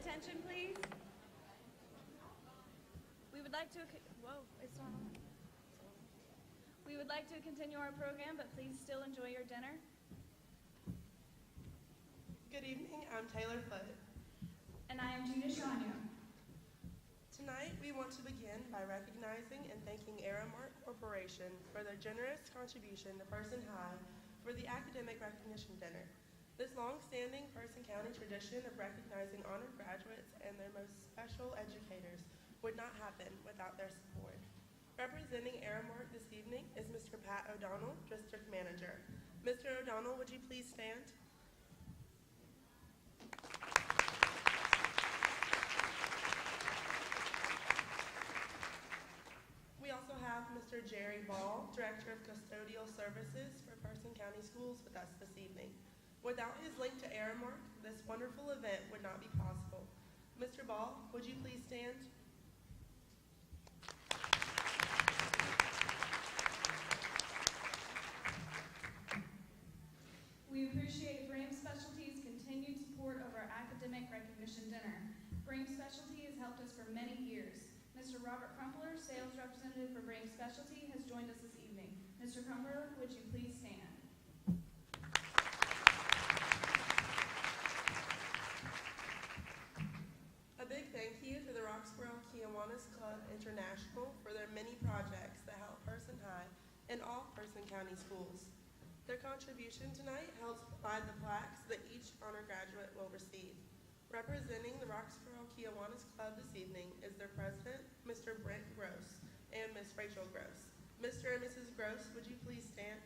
attention, please? We would like to, whoa, it's not on. We would like to continue our program, but please still enjoy your dinner. Good evening, I'm Taylor Foote. And I am Gina Shania. Tonight, we want to begin by recognizing and thanking Aramark Corporation for their generous contribution to Person High for the Academic Recognition Dinner. This long-standing Person County tradition of recognizing honored graduates and their most special educators would not happen without their support. Representing Aramark this evening is Mr. Pat O'Donnell, District Manager. Mr. O'Donnell, would you please stand? We also have Mr. Jerry Ball, Director of Custodial Services for Person County Schools with us this evening. Without his link to Aramark, this wonderful event would not be possible. Mr. Ball, would you please stand? We appreciate Brame Specialty's continued support of our academic recognition dinner. Brame Specialty has helped us for many years. Mr. Robert Crumpler, sales representative for Brame Specialty, has joined us this evening. Mr. Crumpler, would you please stand? A big thank you to the Roxborough Kiwanis Club International for their many projects that help Person High and all Person County schools. Their contribution tonight helps provide the plaques that each honor graduate will receive. Representing the Roxborough Kiwanis Club this evening is their president, Mr. Brent Gross, and Miss Rachel Gross. Mr. and Mrs. Gross, would you please stand?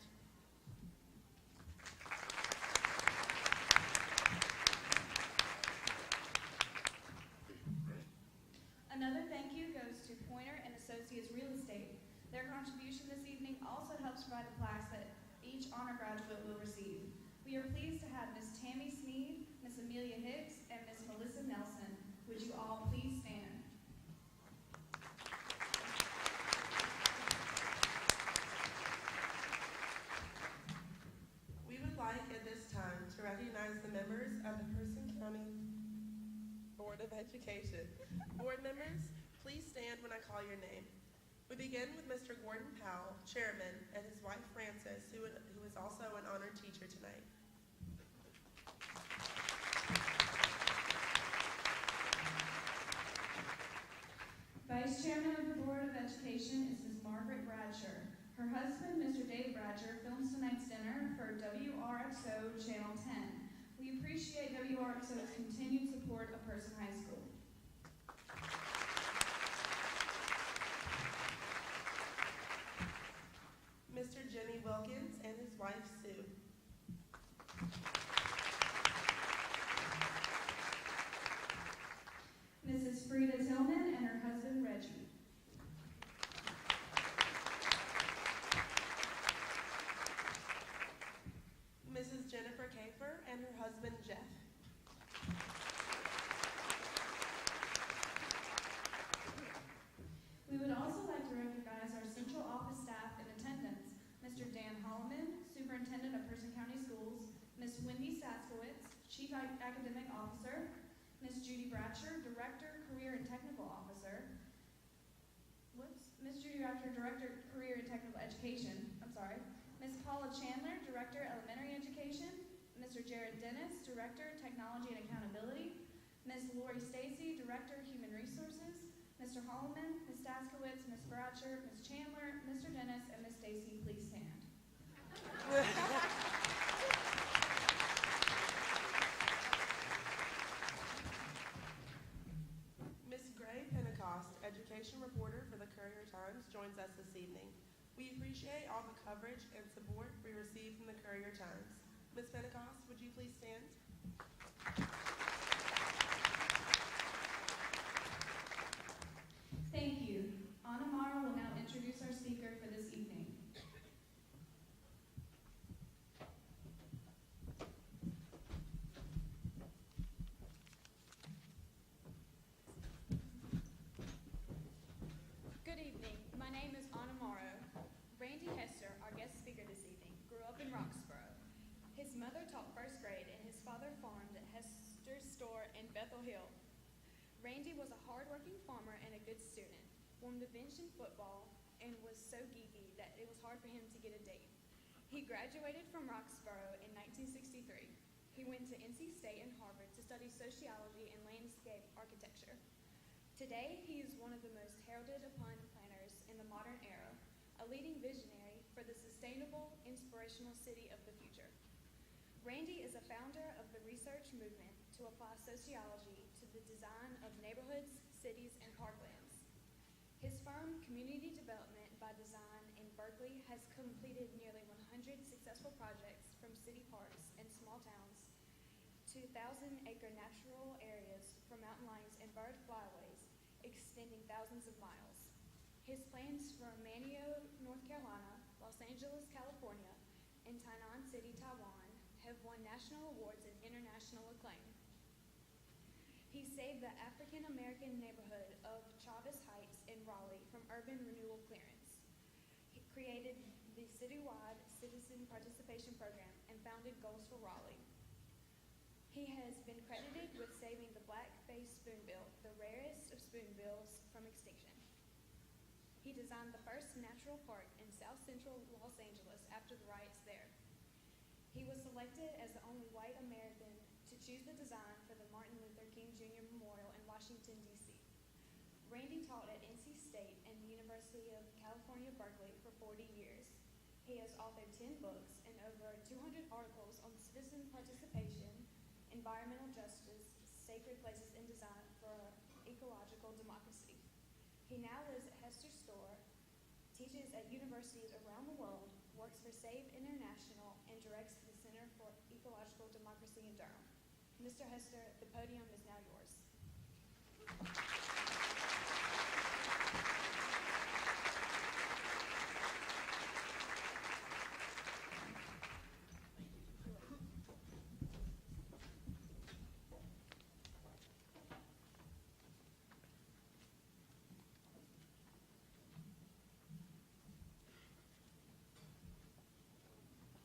Another thank you goes to Pointer and Associates Real Estate. Their contribution this evening also helps provide the plaques that each honor graduate will receive. We are pleased to have Miss Tammy Sneed, Miss Amelia Hicks, and Miss Melissa Nelson. Would you all please stand? We would like at this time to recognize the members of the Person County Board of Education. Board members, please stand when I call your name. We begin with Mr. Gordon Powell, Chairman, and his wife Frances, who is also an honored teacher tonight. Vice Chairman of the Board of Education is Ms. Margaret Bradsher. Her husband, Mr. Dave Bradsher, films tonight's dinner for WRXO Channel 10. We appreciate WRXO's continued support of Person High School. Mr. Jimmy Wilkins and his wife Sue. Mrs. Frida Tillman and her husband Reggie. Mrs. Jennifer Kafer and her husband Jeff. We would also like to recognize our central office staff in attendance, Mr. Dan Holloman, Superintendent of Person County Schools, Ms. Wendy Saskowitz, Chief Academic Officer, Ms. Judy Bratcher, Director, Career and Technical Officer, Ms. Judy Bratcher, Director, Career and Technical Education, Ms. Paula Chandler, Director, Elementary Education, Mr. Jared Dennis, Director, Technology and Accountability, Ms. Lori Stacy, Director, Human Resources, Mr. Holloman, Ms. Staskowitz, Ms. Bratcher, Ms. Chandler, Mr. Dennis, and Ms. Stacy, please stand. Ms. Gray Pentecost, education reporter for the Courier-Times, joins us this evening. We appreciate all the coverage and support we receive from the Courier-Times. Ms. Pentecost, would you please stand? Thank you. Anna Mara will now introduce our speaker for this evening. Good evening. My name is Anna Morrow. Randy Hester, our guest speaker this evening, grew up in Roxborough. His mother taught first grade and his father farmed at Hester's store in Bethel Hill. Randy was a hard-working farmer and a good student, won the bench in football, and was so geeky that it was hard for him to get a date. He graduated from Roxborough in 1963. He went to NC State and Harvard to study sociology and landscape architecture. Today, he is one of the most heralded upon planners in the modern era, a leading visionary for the sustainable, inspirational city of the future. Randy is a founder of the research movement to apply sociology to the design of neighborhoods, cities, and parklands. His firm, Community Development by Design in Berkeley, has completed nearly 100 successful projects from city parks and small towns to 1,000-acre natural areas from mountain lions and bird flyways, extending thousands of miles. His plans for Manio, North Carolina, Los Angeles, California, and Tainan City, Taiwan, have won national awards and international acclaim. He saved the African-American neighborhood of Chavez Heights in Raleigh from urban renewal clearance. He created the citywide citizen participation program and founded Goals for Raleigh. He has been credited with saving the black-faced spoonbill, the rarest of spoonbills, from extinction. He designed the first natural park in South Central Los Angeles after the riots there. He was selected as the only white American to choose the design for the Martin Luther King Jr. Memorial in Washington, D.C. Randy taught at NC State and the University of California, Berkeley for 40 years. He has authored 10 books and over 200 articles on citizen participation, environmental justice, sacred places, and design for ecological democracy. He now lives at Hester Store, teaches at universities around the world, works for SAVE International, and directs the Center for Ecological Democracy in Durham. Mr. Hester, the podium is now yours.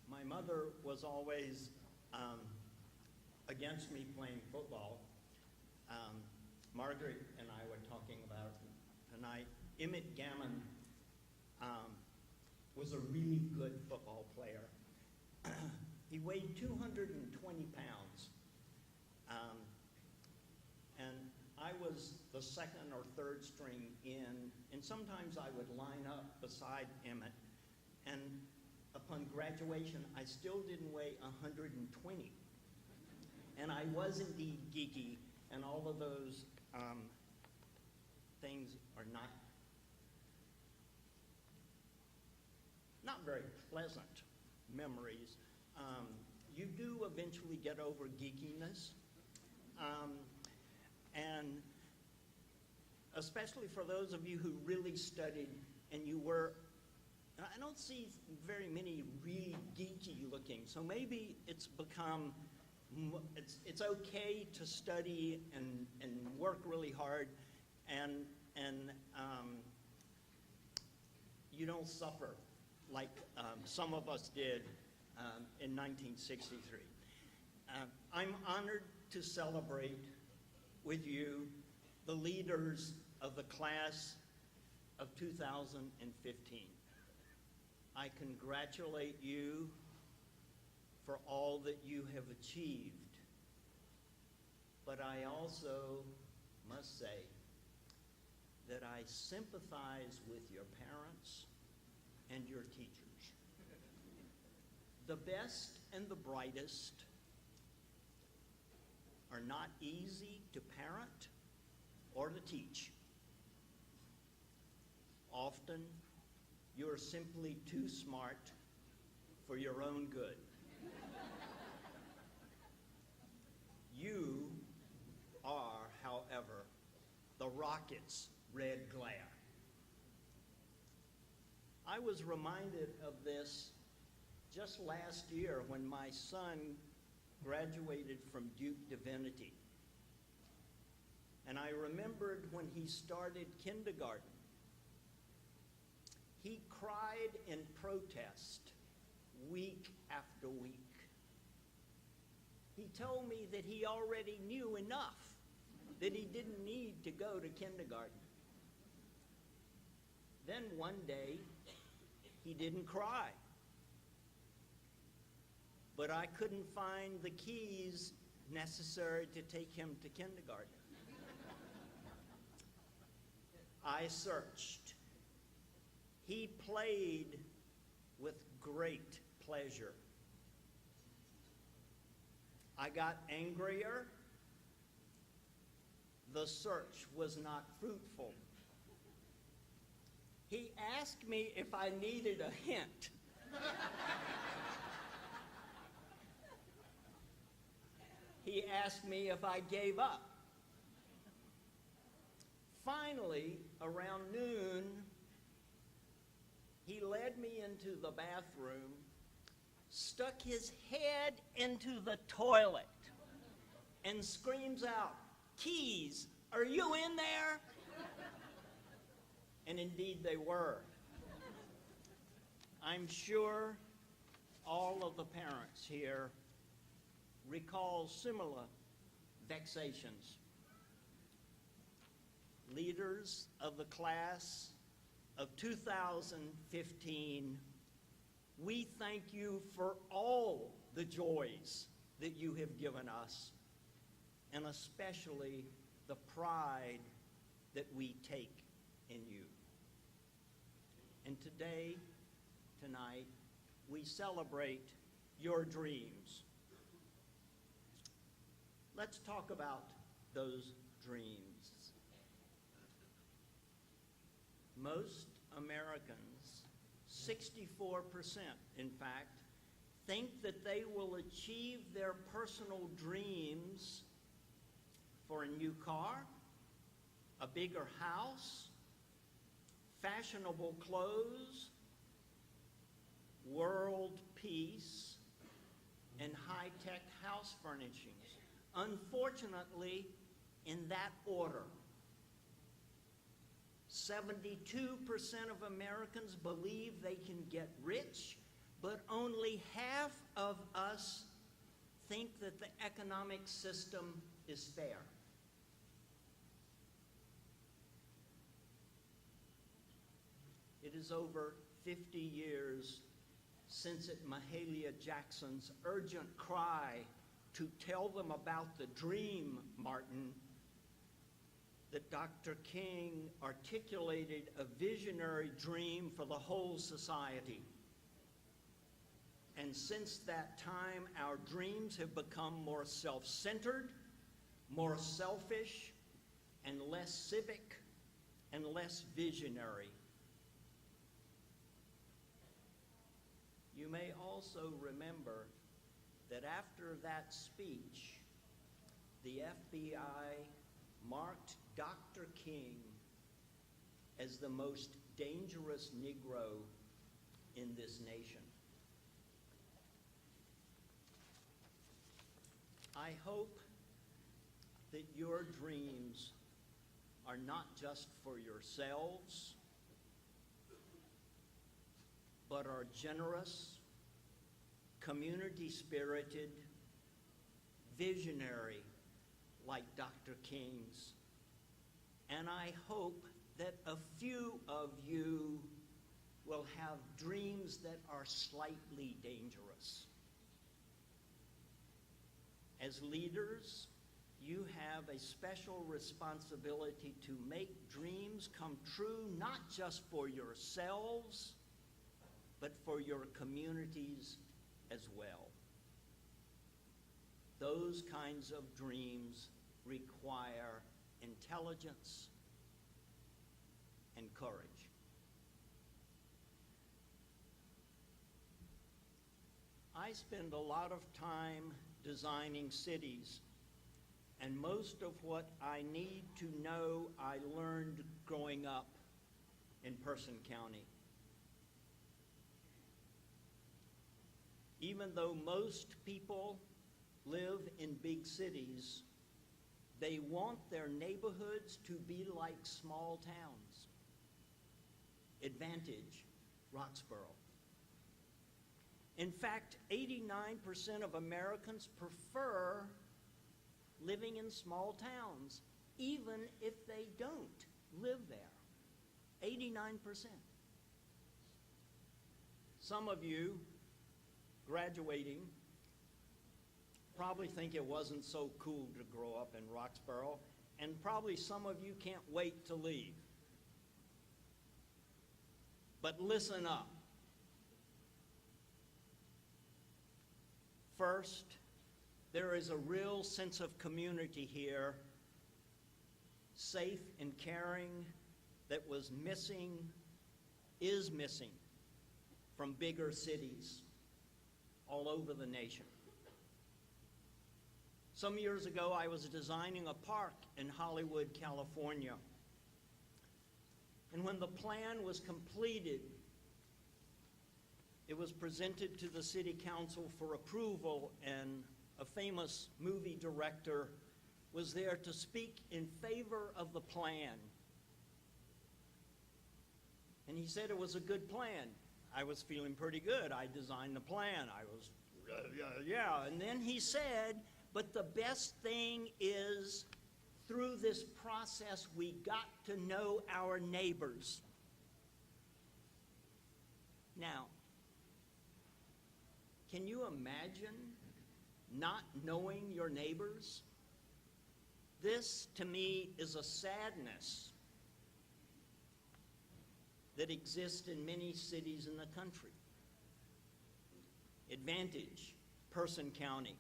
My mother was always against me playing football. Margaret and I were talking about tonight. Emmett Gammon was a really good football player. He weighed 220 pounds. And I was the second or third string in, and sometimes I would line up beside Emmett. And upon graduation, I still didn't weigh 120. And I was indeed geeky, and all of those things are not very pleasant memories. You do eventually get over geekiness, and especially for those of you who really studied and you were, I don't see very many really geeky looking, so maybe it's become, it's okay to study and work really hard, and you don't suffer like some of us did in 1963. I'm honored to celebrate with you the leaders of the class of 2015. I congratulate you for all that you have achieved, but I also must say that I sympathize with your parents and your teachers. The best and the brightest are not easy to parent or to teach. Often, you're simply too smart for your own good. You are, however, the rocket's red glare. I was reminded of this just last year when my son graduated from Duke Divinity. And I remembered when he started kindergarten. He cried in protest week after week. He told me that he already knew enough. that he didn't need to go to kindergarten. Then one day, he didn't cry. But I couldn't find the keys necessary to take him to kindergarten. I searched. He played with great pleasure. I got angrier. The search was not fruitful. He asked me if I needed a hint. He asked me if I gave up. Finally, around noon, he led me into the bathroom, stuck his head into the toilet, and screams out, "Keys, are you in there?" And indeed they were. I'm sure all of the parents here recall similar vexations. Leaders of the class of 2015, we thank you for all the joys that you have given us, and especially the pride that we take in you. And today, tonight, we celebrate your dreams. Let's talk about those dreams. Most Americans, 64% in fact, think that they will achieve their personal dreams for a new car, a bigger house, fashionable clothes, world peace, and high-tech house furnishings. Unfortunately, in that order. 72% of Americans believe they can get rich, but only half of us think that the economic system is fair. It is over 50 years since Mahalia Jackson's urgent cry to tell them about the dream, Martin, that Dr. King articulated a visionary dream for the whole society. And since that time, our dreams have become more self-centered, more selfish, and less civic, and less visionary. You may also remember that after that speech, the FBI marked Dr. King as the most dangerous Negro in this nation. I hope that your dreams are not just for yourselves, but are generous, community-spirited, visionary, like Dr. King's. And I hope that a few of you will have dreams that are slightly dangerous. As leaders, you have a special responsibility to make dreams come true, not just for yourselves, but for your communities as well. Those kinds of dreams require intelligence and courage. I spend a lot of time designing cities, and most of what I need to know I learned growing up in Person County. Even though most people live in big cities, they want their neighborhoods to be like small towns. Advantage, Roxborough. In fact, 89% of Americans prefer living in small towns even if they don't live there. 89%. Some of you graduating probably think it wasn't so cool to grow up in Roxborough, and probably some of you can't wait to leave. But listen up. First, there is a real sense of community here, safe and caring, that was missing, is missing from bigger cities all over the nation. Some years ago, I was designing a park in Hollywood, California. And when the plan was completed, it was presented to the city council for approval, and a famous movie director was there to speak in favor of the plan. And he said it was a good plan. I was feeling pretty good. I designed the plan. I was, yeah. And then he said, but the best thing is, through this process, we got to know our neighbors. Now, can you imagine not knowing your neighbors? This, to me, is a sadness that exists in many cities in the country. Advantage, Person County.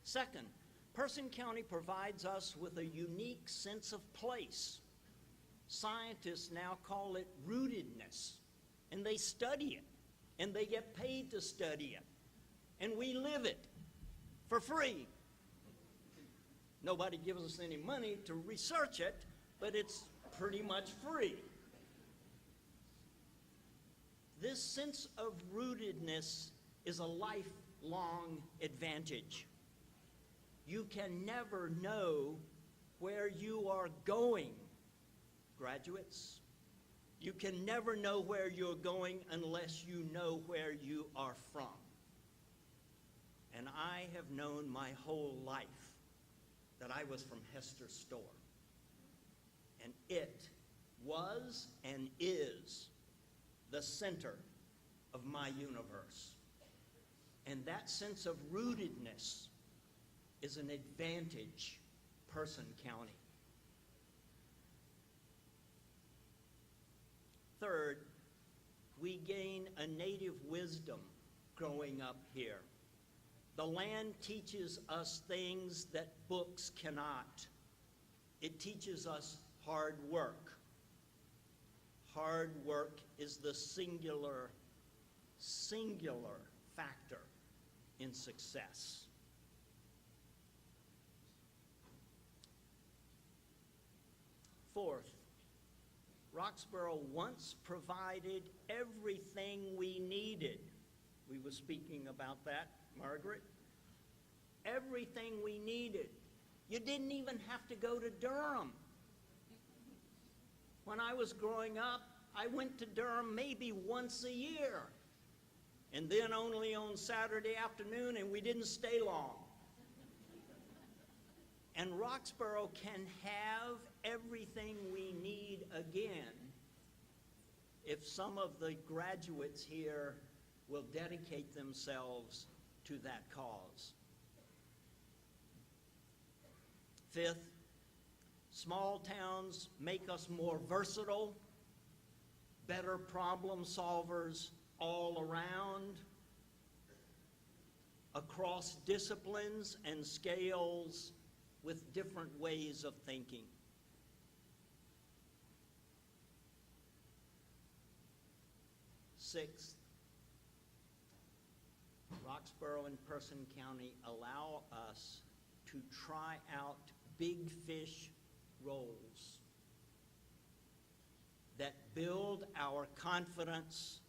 Second, Person County provides us with a unique sense of place. Scientists now call it rootedness, and they study it, and they get paid to study it, and we live it for free. Nobody gives us any money to research it, but it's pretty much free. This sense of rootedness is a lifelong advantage. You can never know where you are going, graduates. You can never know where you're going unless you know where you are from. And I have known my whole life that I was from Hester's store. And it was and is the center of my universe. And that sense of rootedness is an advantage, Person County. Third, we gain a native wisdom growing up here. The land teaches us things that books cannot. It teaches us hard work. Hard work is the singular factor in success. Fourth, Roxborough once provided everything we needed. We were speaking about that, Margaret. Everything we needed. You didn't even have to go to Durham. When I was growing up, I went to Durham maybe once a year, and then only on Saturday afternoon, and we didn't stay long. And Roxborough can have everything we need again if some of the graduates here will dedicate themselves to that cause. Fifth, small towns make us more versatile, better problem solvers all around, across disciplines and scales with different ways of thinking. Sixth, Roxborough and Person County allow us to try out big fish roles that build our confidence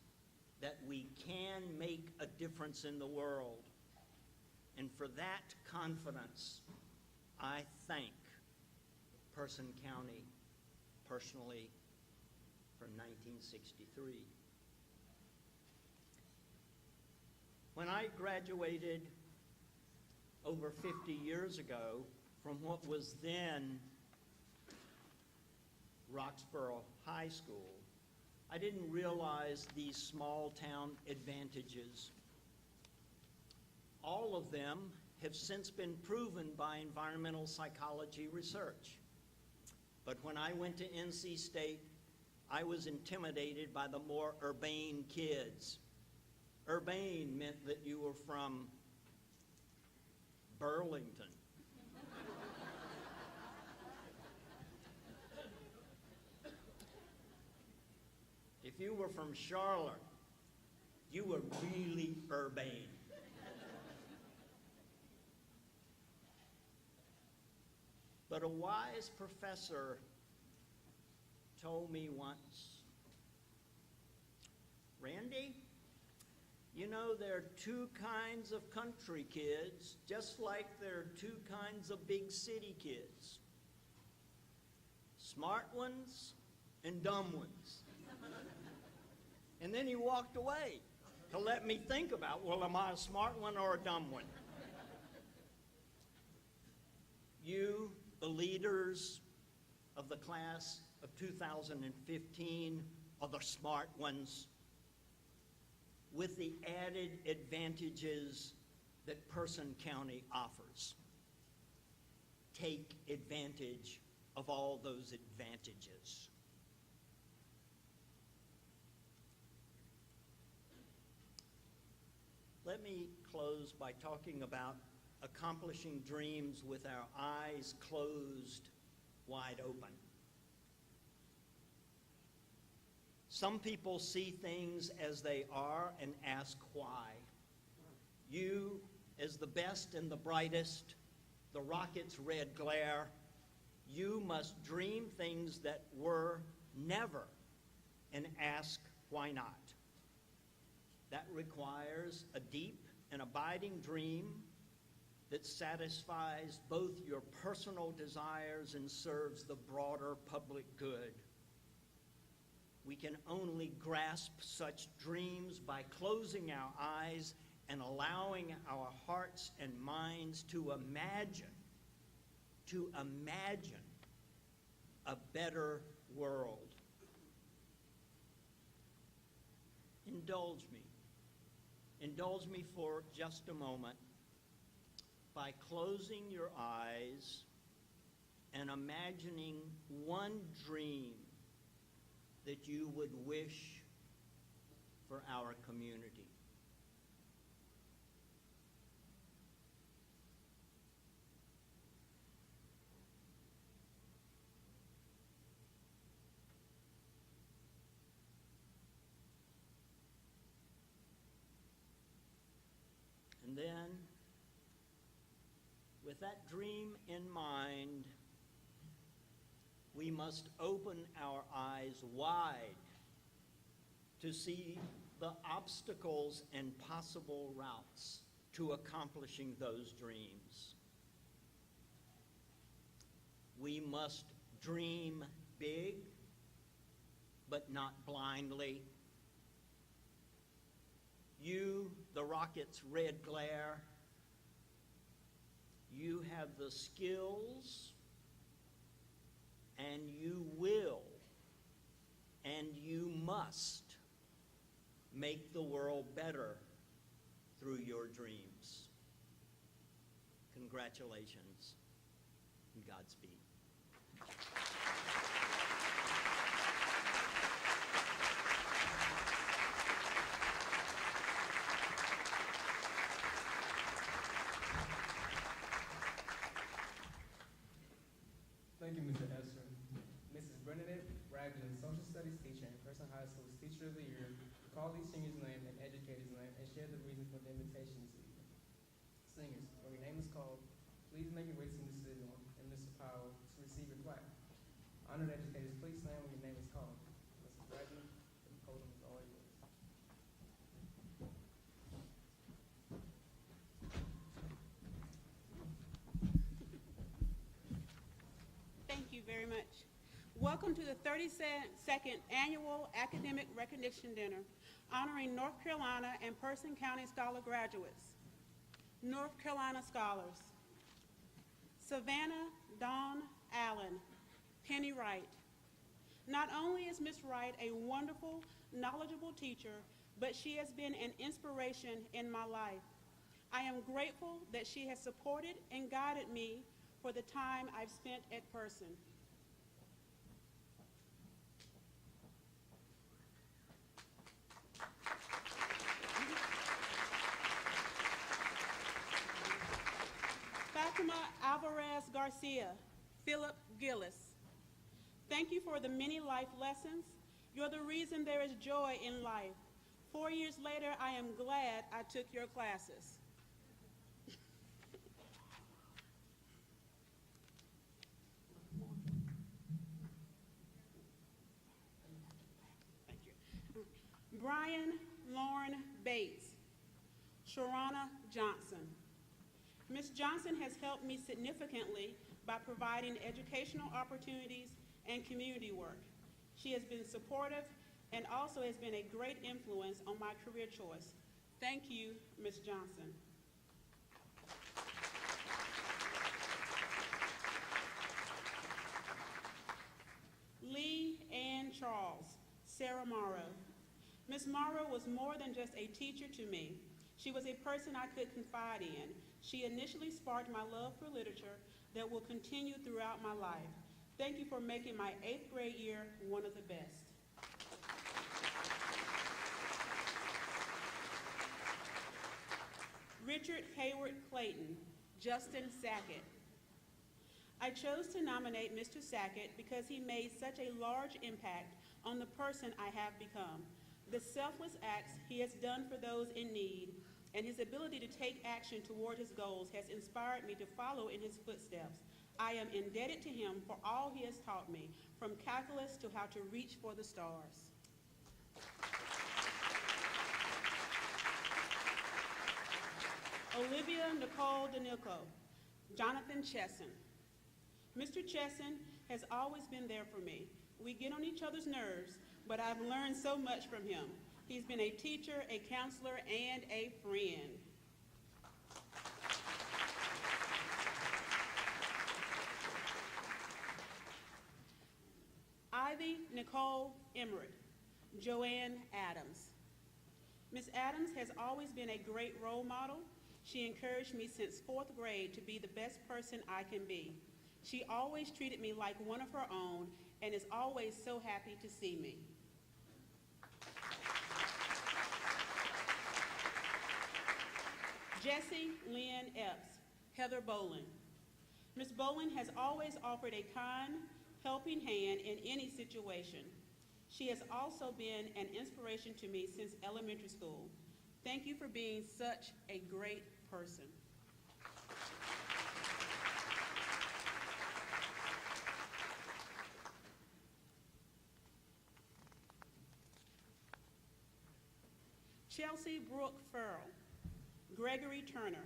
that we can make a difference in the world. And for that confidence, I thank Person County personally for 1963. When I graduated over 50 years ago from what was then Roxborough High School, I didn't realize these small town advantages. All of them have since been proven by environmental psychology research. But when I went to NC State, I was intimidated by the more urbane kids. Urbane meant that you were from Burlington. If you were from Charlotte, you were really urbane. But a wise professor told me once, Randy, you know there are two kinds of country kids, just like there are two kinds of big city kids. Smart ones and dumb ones. And then he walked away to let me think about, well, am I a smart one or a dumb one? You, the leaders of the class of 2015, are the smart ones with the added advantages that Person County offers. Take advantage of all those advantages. Let me close by talking about accomplishing dreams with our eyes closed wide open. Some people see things as they are and ask why. You, as the best and the brightest, the rocket's red glare, you must dream things that were never and ask why not. That requires a deep and abiding dream that satisfies both your personal desires and serves the broader public good. We can only grasp such dreams by closing our eyes and allowing our hearts and minds to imagine a better world. Indulge me for just a moment by closing your eyes and imagining one dream that you would wish for our community. And then, with that dream in mind, we must open our eyes wide to see the obstacles and possible routes to accomplishing those dreams. We must dream big, but not blindly. You, the rocket's red glare, you have the skills, and you will, and you must make the world better through your dreams. Congratulations and Godspeed. Thank you, Mr. Esther. Mrs. Bernadette Ragland, Social Studies teacher and Person High School's Teacher of the Year, call these singers' names and educators' names and share the reason for the invitation this evening. Singers, when your name is called, please make your way to Mr. Dillon and Mr. Powell to receive your plaque. Honored educators, please stand when your name is called. Mrs. Ragland, the podium is all yours. Thank you very much. Welcome to the 32nd Annual Academic Recognition Dinner, honoring North Carolina and Person County Scholar graduates. North Carolina scholars, Savannah Dawn Allen, Penny Wright. Not only is Miss Wright a wonderful, knowledgeable teacher, but she has been an inspiration in my life. I am grateful that she has supported and guided me for the time I've spent at Person. Fatima Alvarez Garcia, Philip Gillis. Thank you for the many life lessons. You're the reason there is joy in life. 4 years later, I am glad I took your classes. Thank you. Brian Lauren Bates, Sharana Johnson. Ms. Johnson has helped me significantly by providing educational opportunities and community work. She has been supportive and also has been a great influence on my career choice. Thank you, Ms. Johnson. Lee Ann Charles, Sarah Morrow. Ms. Morrow was more than just a teacher to me. She was a person I could confide in. She initially sparked my love for literature that will continue throughout my life. Thank you for making my 8th grade year one of the best. Richard Hayward Clayton, Justin Sackett. I chose to nominate Mr. Sackett because he made such a large impact on the person I have become. The selfless acts he has done for those in need and his ability to take action toward his goals has inspired me to follow in his footsteps. I am indebted to him for all he has taught me, from calculus to how to reach for the stars. Olivia Nicole Danico, Jonathan Chesson. Mr. Chesson has always been there for me. We get on each other's nerves, but I've learned so much from him. He's been a teacher, a counselor, and a friend. Ivy Nicole Emmerich, Joanne Adams. Ms. Adams has always been a great role model. She encouraged me since 4th grade to be the best person I can be. She always treated me like one of her own and is always so happy to see me. Jessie Lynn Epps, Heather Boland. Ms. Boland has always offered a kind, helping hand in any situation. She has also been an inspiration to me since elementary school. Thank you for being such a great person. Chelsea Brooke Farrell, Gregory Turner.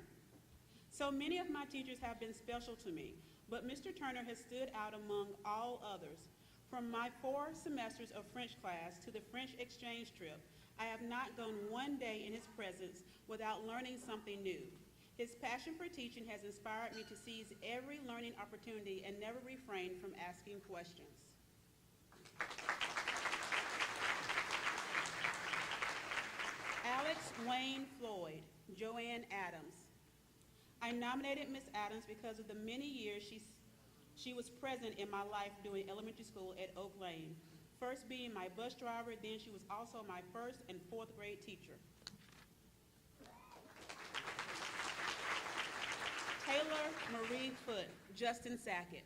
So many of my teachers have been special to me, but Mr. Turner has stood out among all others. From my 4 semesters of French class to the French exchange trip, I have not gone one day in his presence without learning something new. His passion for teaching has inspired me to seize every learning opportunity and never refrain from asking questions. Alex Wayne Floyd, Joanne Adams. I nominated Ms. Adams because of the many years she was present in my life during elementary school at Oak Lane. First being my bus driver, then she was also my 1st and 4th grade teacher. Taylor Marie Foote, Justin Sackett.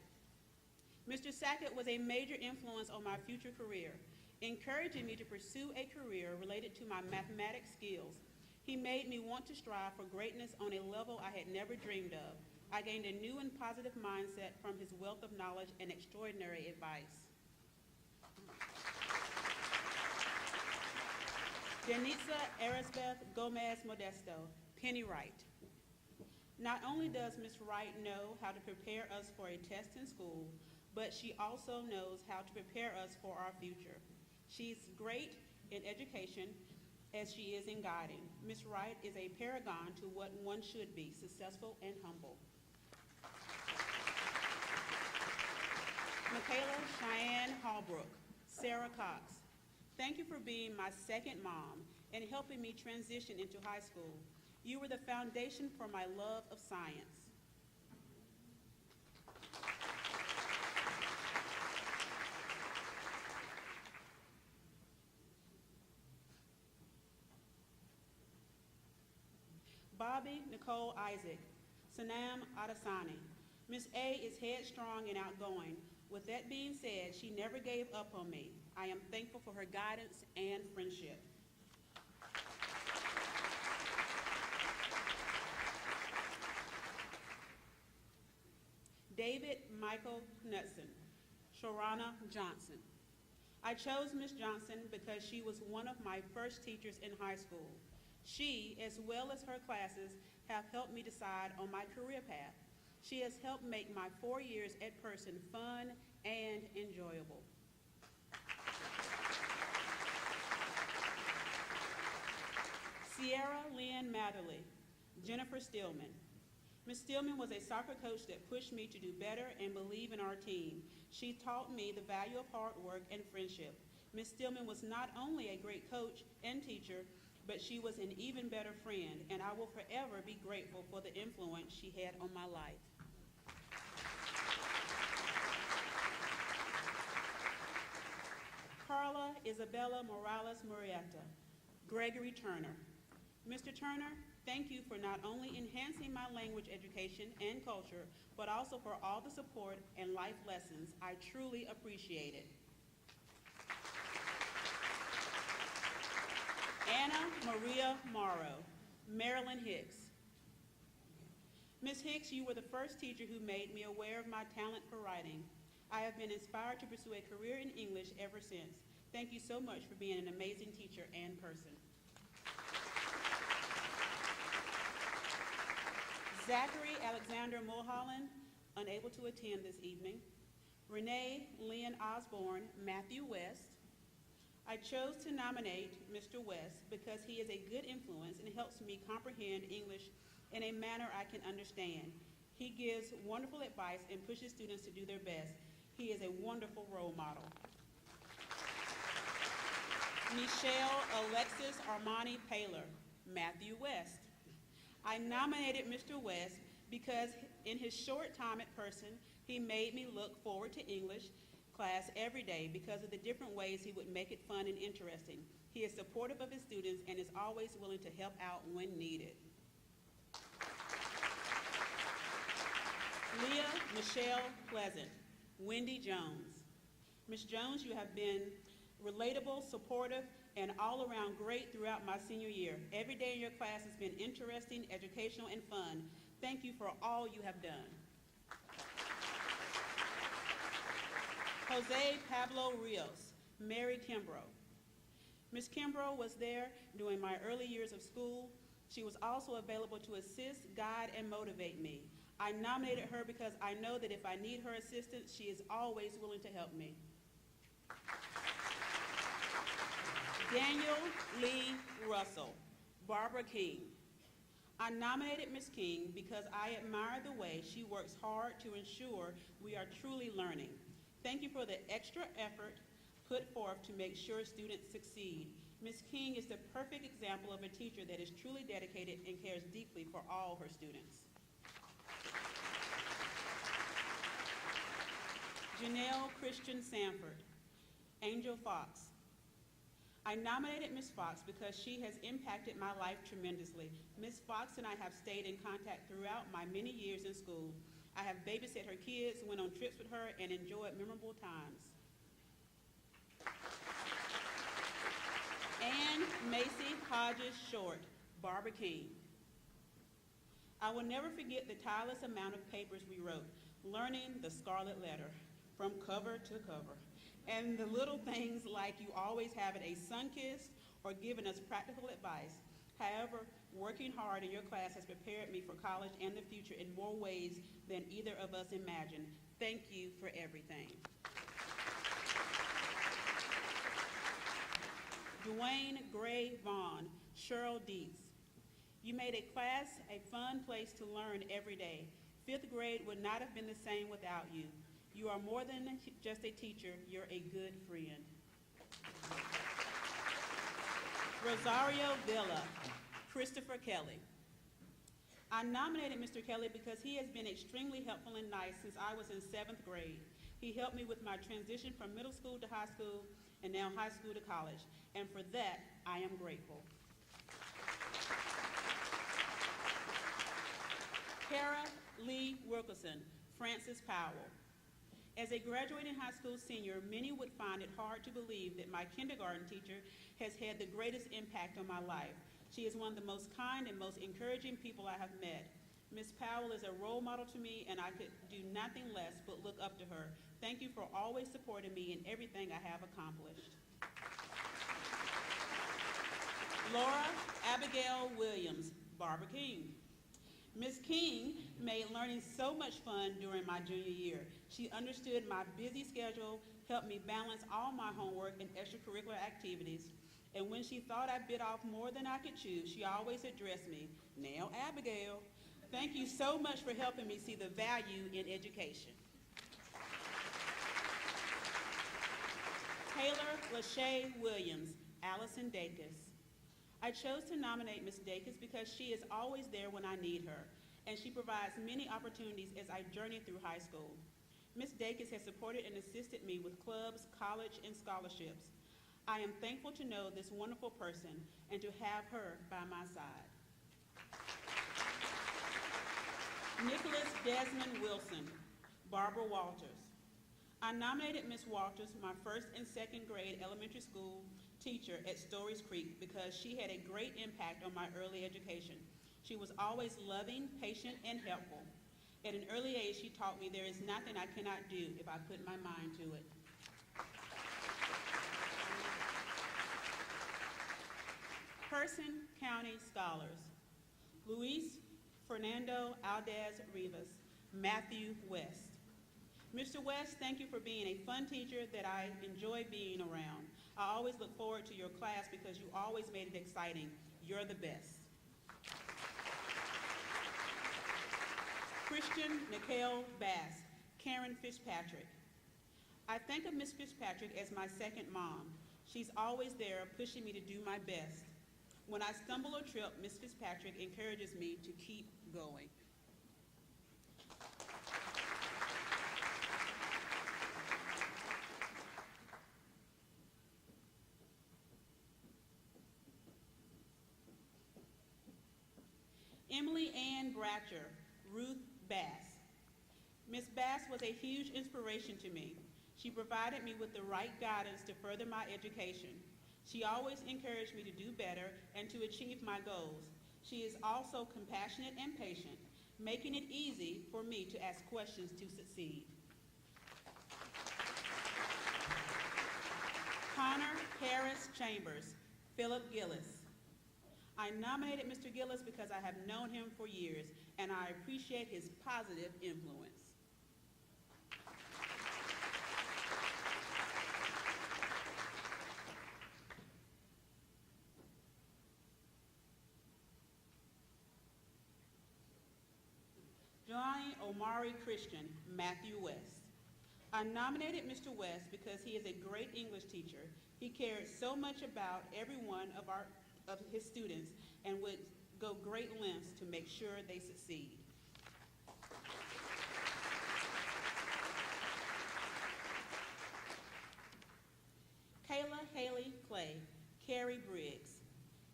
Mr. Sackett was a major influence on my future career, encouraging me to pursue a career related to my mathematics skills. He made me want to strive for greatness on a level I had never dreamed of. I gained a new and positive mindset from his wealth of knowledge and extraordinary advice. Denitza Arisbeth Gomez Modesto, Penny Wright. Not only does Ms. Wright know how to prepare us for a test in school, but she also knows how to prepare us for our future. She's great in education as she is in guiding. Ms. Wright is a paragon to what one should be, successful and humble. Kayla Cheyenne Hallbrook, Sarah Cox, thank you for being my second mom and helping me transition into high school. You were the foundation for my love of science. Bobby Nicole Isaac, Sanam Adesani. Miss A is headstrong and outgoing. With that being said, she never gave up on me. I am thankful for her guidance and friendship. David Michael Knudsen, Sharana Johnson. I chose Miss Johnson because she was one of my first teachers in high school. She, as well as her classes, have helped me decide on my career path. She has helped make my 4 years at Person fun and enjoyable. Sierra Lynn Matherly, Jennifer Stillman. Ms. Stillman was a soccer coach that pushed me to do better and believe in our team. She taught me the value of hard work and friendship. Ms. Stillman was not only a great coach and teacher, but she was an even better friend, and I will forever be grateful for the influence she had on my life. Carla Isabella Morales Murrieta, Gregory Turner. Mr. Turner, thank you for not only enhancing my language education and culture, but also for all the support and life lessons. I truly appreciate it. Anna Maria Morrow, Marilyn Hicks. Ms. Hicks, you were the first teacher who made me aware of my talent for writing. I have been inspired to pursue a career in English ever since. Thank you so much for being an amazing teacher and person. Zachary Alexander Mulholland, unable to attend this evening. Renee Lynn Osborne, Matthew West. I chose to nominate Mr. West because he is a good influence and helps me comprehend English in a manner I can understand. He gives wonderful advice and pushes students to do their best. He is a wonderful role model. Michelle Alexis Armani Paylor, Matthew West. I nominated Mr. West because in his short time at Person, he made me look forward to English class every day because of the different ways he would make it fun and interesting. He is supportive of his students and is always willing to help out when needed. Leah Michelle Pleasant, Wendy Jones. Ms. Jones, you have been relatable, supportive, and all around great throughout my senior year. Every day in your class has been interesting, educational, and fun. Thank you for all you have done. Jose Pablo Rios, Mary Kimbrough. Ms. Kimbrough was there during my early years of school. She was also available to assist, guide, and motivate me. I nominated her because I know that if I need her assistance, she is always willing to help me. Daniel Lee Russell, Barbara King. I nominated Ms. King because I admire the way she works hard to ensure we are truly learning. Thank you for the extra effort put forth to make sure students succeed. Ms. King is the perfect example of a teacher that is truly dedicated and cares deeply for all her students. Janelle Christian Sanford, Angel Fox. I nominated Ms. Fox because she has impacted my life tremendously. Ms. Fox and I have stayed in contact throughout my many years in school. I have babysat her kids, went on trips with her, and enjoyed memorable times. And Macy Hodges Short, Barbara King. I will never forget the tireless amount of papers we wrote, learning the Scarlet Letter from cover to cover. And the little things like you always having a sun-kissed or giving us practical advice. However, working hard in your class has prepared me for college and the future in more ways than either of us imagined. Thank you for everything. Dwayne Gray Vaughn, Cheryl Dietz. You made a class a fun place to learn every day. 5th grade would not have been the same without you. You are more than just a teacher, you're a good friend. Rosario Villa, Christopher Kelly. I nominated Mr. Kelly because he has been extremely helpful and nice since I was in 7th grade. He helped me with my transition from middle school to high school and now high school to college, and for that, I am grateful. Kara Lee Wilkerson, Francis Powell. As a graduating high school senior, many would find it hard to believe that my kindergarten teacher has had the greatest impact on my life. She is one of the most kind and most encouraging people I have met. Ms. Powell is a role model to me, and I could do nothing less but look up to her. Thank you for always supporting me in everything I have accomplished. Laura Abigail Williams, Barbara King. Ms. King made learning so much fun during my junior year. She understood my busy schedule, helped me balance all my homework and extracurricular activities, and when she thought I bit off more than I could chew, she always addressed me, "Now, Abigail, thank you so much for helping me see the value in education." Taylor Lachey Williams, Allison Dacus. I chose to nominate Ms. Dacus because she is always there when I need her, and she provides many opportunities as I journey through high school. Ms. Dacus has supported and assisted me with clubs, college, and scholarships. I am thankful to know this wonderful person and to have her by my side. Nicholas Desmond Wilson, Barbara Walters. I nominated Ms. Walters, my 1st and 2nd grade elementary school teacher at Stories Creek, because she had a great impact on my early education. She was always loving, patient, and helpful. At an early age, she taught me there is nothing I cannot do if I put my mind to it. Person County Scholars. Luis Fernando Aldez Rivas, Matthew West. Mr. West, thank you for being a fun teacher that I enjoy being around. I always look forward to your class because you always made it exciting. You're the best. Christian Nicole Bass, Karen Fitzpatrick. I think of Miss Fitzpatrick as my second mom. She's always there pushing me to do my best. When I stumble or trip, Miss Fitzpatrick encourages me to keep going. Emily Ann Bratcher, Ruth Bass. Ms. Bass was a huge inspiration to me. She provided me with the right guidance to further my education. She always encouraged me to do better and to achieve my goals. She is also compassionate and patient, making it easy for me to ask questions to succeed. Connor Harris Chambers, Philip Gillis. I nominated Mr. Gillis because I have known him for years, and I appreciate his positive influence. Johnny Omari Christian, Matthew West. I nominated Mr. West because he is a great English teacher. He cared so much about every one of his students and would go great lengths to make sure they succeed. Kayla Haley Clay, Carrie Briggs.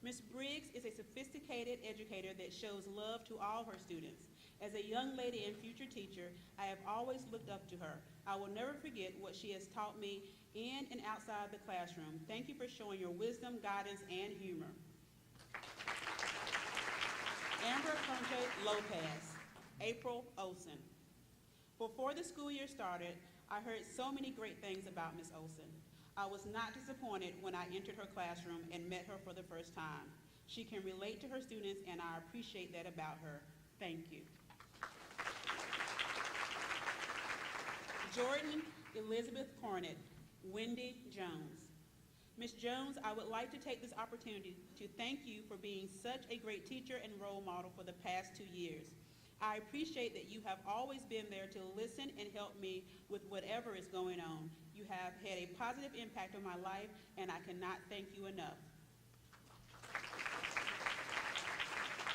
Ms. Briggs is a sophisticated educator that shows love to all her students. As a young lady and future teacher, I have always looked up to her. I will never forget what she has taught me in and outside the classroom. Thank you for showing your wisdom, guidance, and humor. Amber Conte Lopez, April Olson. Before the school year started, I heard so many great things about Ms. Olson. I was not disappointed when I entered her classroom and met her for the first time. She can relate to her students, and I appreciate that about her. Thank you. Jordan Elizabeth Cornett, Wendy Jones. Ms. Jones, I would like to take this opportunity to thank you for being such a great teacher and role model for the past 2 years. I appreciate that you have always been there to listen and help me with whatever is going on. You have had a positive impact on my life, and I cannot thank you enough.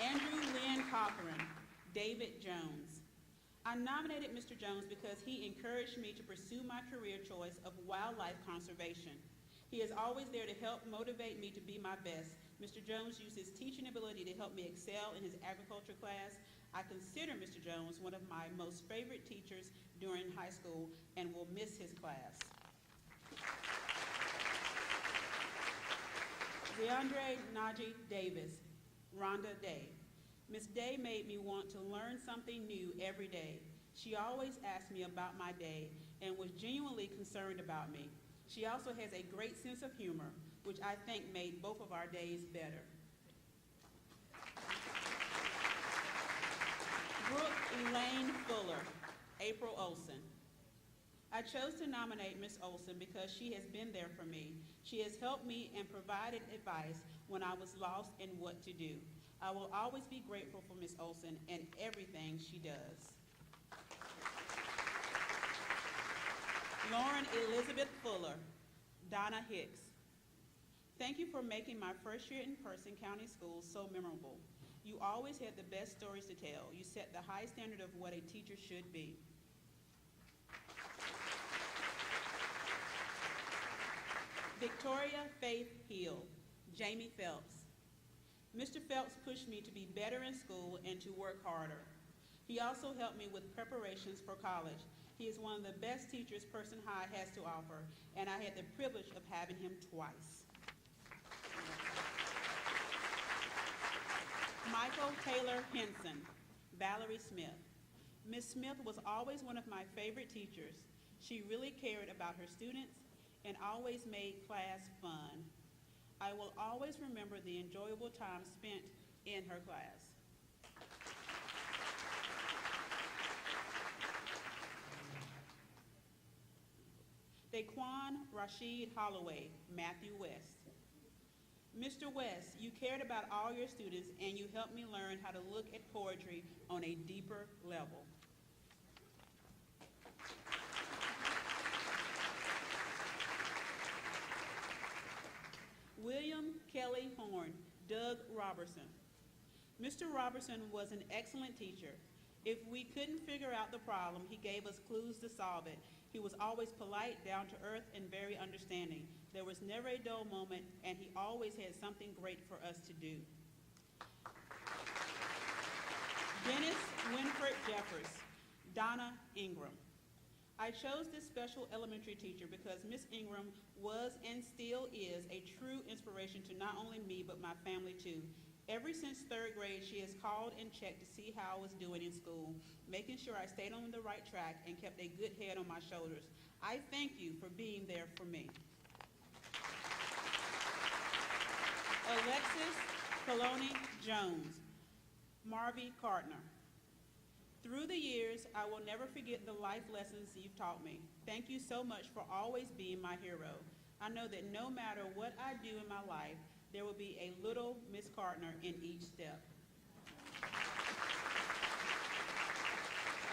Andrew Lynn Cochran, David Jones. I nominated Mr. Jones because he encouraged me to pursue my career choice of wildlife conservation. He is always there to help motivate me to be my best. Mr. Jones used his teaching ability to help me excel in his agriculture class. I consider Mr. Jones one of my most favorite teachers during high school and will miss his class. DeAndre Najee Davis, Rhonda Day. Miss Day made me want to learn something new every day. She always asked me about my day and was genuinely concerned about me. She also has a great sense of humor, which I think made both of our days better. Brooke Elaine Fuller, April Olson. I chose to nominate Miss Olson because she has been there for me. She has helped me and provided advice when I was lost in what to do. I will always be grateful for Miss Olson and everything she does. Lauren Elizabeth Fuller, Donna Hicks. Thank you for making my first year in Person County Schools so memorable. You always had the best stories to tell. You set the high standard of what a teacher should be. Victoria Faith Hill, Jamie Phelps. Mr. Phelps pushed me to be better in school and to work harder. He also helped me with preparations for college. He is one of the best teachers Person High has to offer, and I had the privilege of having him twice. Michael Taylor Henson, Valerie Smith. Ms. Smith was always one of my favorite teachers. She really cared about her students and always made class fun. I will always remember the enjoyable time spent in her class. Daquan Rashid Holloway, Matthew West. Mr. West, you cared about all your students and you helped me learn how to look at poetry on a deeper level. William Kelly Horn, Doug Robertson. Mr. Robertson was an excellent teacher. If we couldn't figure out the problem, he gave us clues to solve it. He was always polite, down to earth, and very understanding. There was never a dull moment, and he always had something great for us to do. Dennis Winford Jeffers, Donna Ingram. I chose this special elementary teacher because Miss Ingram was and still is a true inspiration to not only me, but my family too. Ever since third grade, she has called and checked to see how I was doing in school, making sure I stayed on the right track and kept a good head on my shoulders. I thank you for being there for me. Alexis Coloni Jones, Marvy Cartner. Through the years, I will never forget the life lessons you've taught me. Thank you so much for always being my hero. I know that no matter what I do in my life, there will be a little Miss Cartner in each step.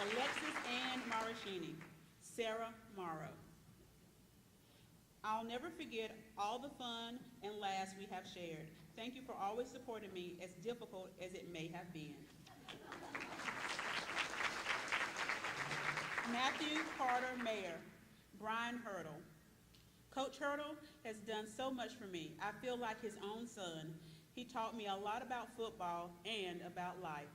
Alexis Ann Maraschini, Sarah Morrow. I'll never forget all the fun and laughs we have shared. Thank you for always supporting me, as difficult as it may have been. Matthew Carter Mayer, Brian Hurdle. Coach Hurdle has done so much for me. I feel like his own son. He taught me a lot about football and about life.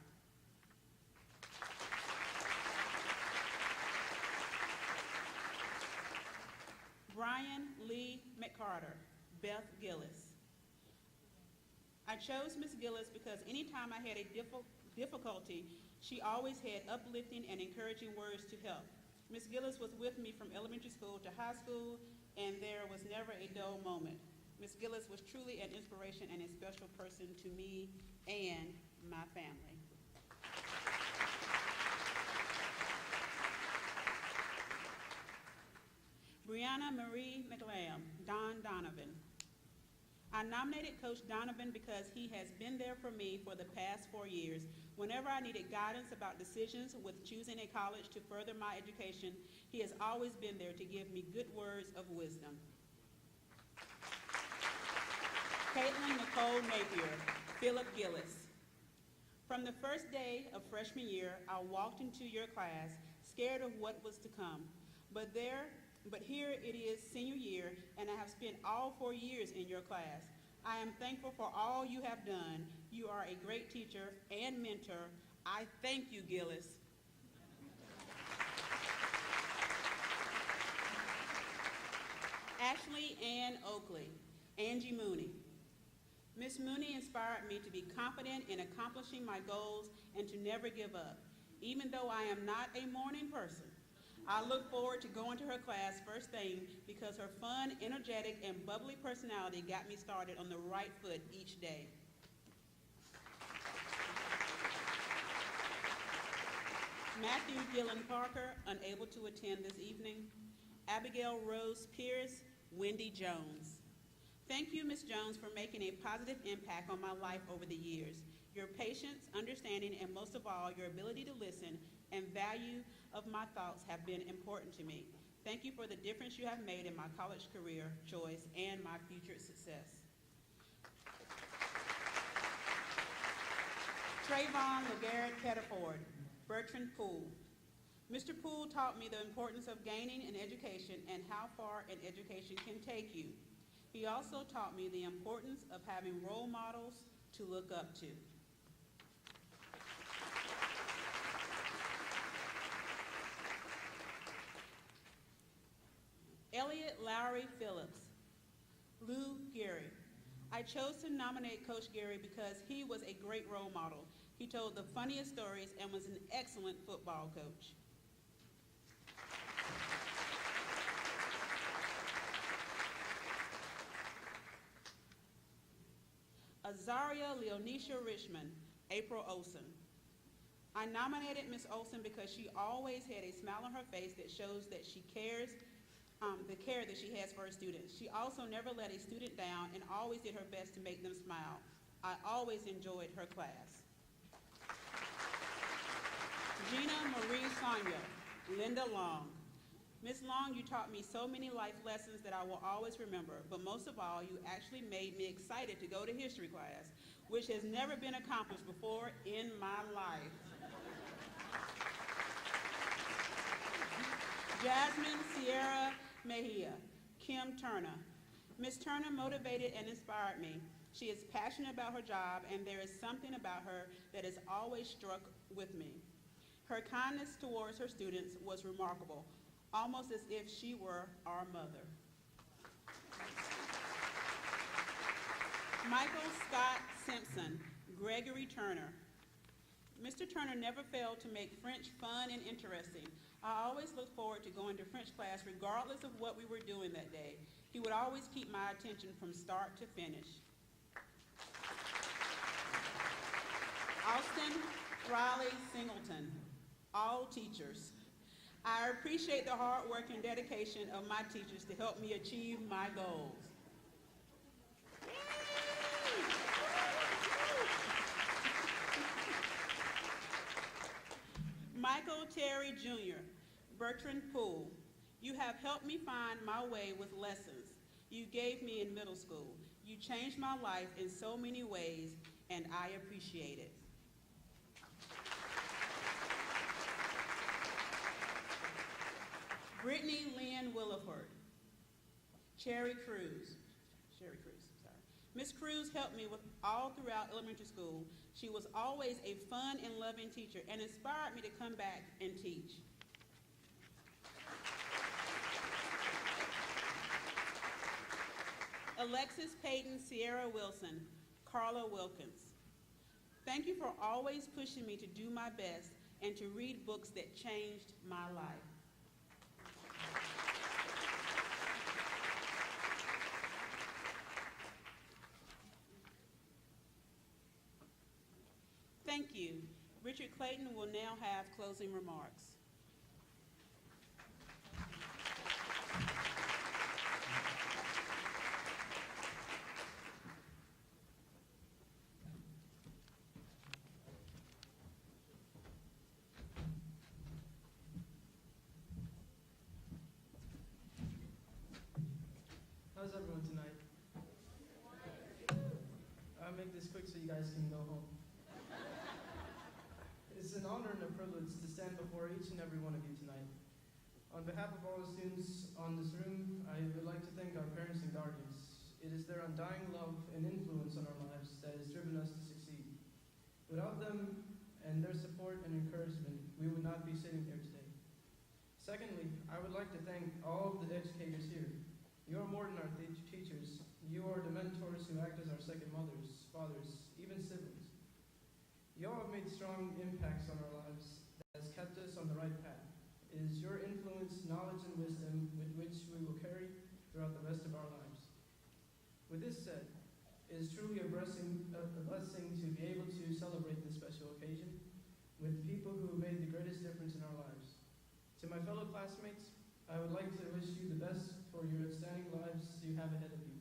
Brian Lee McCarter, Beth Gillis. I chose Miss Gillis because anytime I had a difficulty, she always had uplifting and encouraging words to help. Miss Gillis was with me from elementary school to high school, and there was never a dull moment. Miss Gillis was truly an inspiration and a special person to me and my family. Brianna Marie McLam, Don Donovan. I nominated Coach Donovan because he has been there for me for the past 4 years. Whenever I needed guidance about decisions with choosing a college to further my education, he has always been there to give me good words of wisdom. Caitlin Nicole Napier, Philip Gillis. From the first day of freshman year, I walked into your class scared of what was to come. But here it is senior year, and I have spent all 4 years in your class. I am thankful for all you have done. You are a great teacher and mentor. I thank you, Gillis. Ashley Ann Oakley, Angie Mooney. Miss Mooney inspired me to be confident in accomplishing my goals and to never give up. Even though I am not a morning person, I look forward to going to her class first thing because her fun, energetic, and bubbly personality got me started on the right foot each day. Matthew Gillen Parker, unable to attend this evening. Abigail Rose Pierce, Wendy Jones. Thank you, Ms. Jones, for making a positive impact on my life over the years. Your patience, understanding, and most of all, your ability to listen and value of my thoughts have been important to me. Thank you for the difference you have made in my college career choice and my future success. Trayvon LeGarrette Pettiford, Bertrand Poole. Mr. Poole taught me the importance of gaining an education and how far an education can take you. He also taught me the importance of having role models to look up to. Elliot Lowry Phillips, Lou Gehry. I chose to nominate Coach Gehry because he was a great role model. He told the funniest stories and was an excellent football coach. Azaria Leonisha Richmond, April Olson. I nominated Ms. Olson because she always had a smile on her face that shows that she cares, the care that she has for her students. She also never let a student down and always did her best to make them smile. I always enjoyed her class. Gina Marie Sonia, Linda Long. Ms. Long, you taught me so many life lessons that I will always remember, but most of all, you actually made me excited to go to history class, which has never been accomplished before in my life. Jasmine Sierra Mejia, Kim Turner. Ms. Turner motivated and inspired me. She is passionate about her job, and there is something about her that has always struck with me. Her kindness towards her students was remarkable, almost as if she were our mother. Michael Scott Simpson, Gregory Turner. Mr. Turner never failed to make French fun and interesting. I always looked forward to going to French class regardless of what we were doing that day. He would always keep my attention from start to finish. Austin Riley Singleton, all teachers. I appreciate the hard work and dedication of my teachers to help me achieve my goals. Michael Terry Jr., Bertrand Poole. You have helped me find my way with lessons you gave me in middle school. You changed my life in so many ways, and I appreciate it. Brittany Lynn Williford, Cherry Cruz. Miss Cruz helped me with all throughout elementary school. She was always a fun and loving teacher and inspired me to come back and teach. Alexis Payton Sierra Wilson, Carla Wilkins. Thank you for always pushing me to do my best and to read books that changed my life. Thank you. Richard Clayton will now have closing remarks. How's everyone tonight? I'll make this quick so you guys can go home. It's an honor and a privilege to stand before each and every one of you tonight. On behalf of all the students on this room, I would like to thank our parents and guardians. It is their undying love and influence on our lives that has driven us to succeed. Without them and their support and encouragement, we would not be sitting here today. Secondly, I would like to thank all of the educators here. You are more than our teachers. You are the mentors who act as our second mothers, fathers, even siblings. You all have made strong impacts on our lives that has kept us on the right path. It is your influence, knowledge, and wisdom with which we will carry throughout the rest of our lives. With this said, it is truly a blessing to be able to celebrate this special occasion with people who have made the greatest difference in our lives. To my fellow classmates, I would like to wish you the best for your outstanding lives you have ahead of you.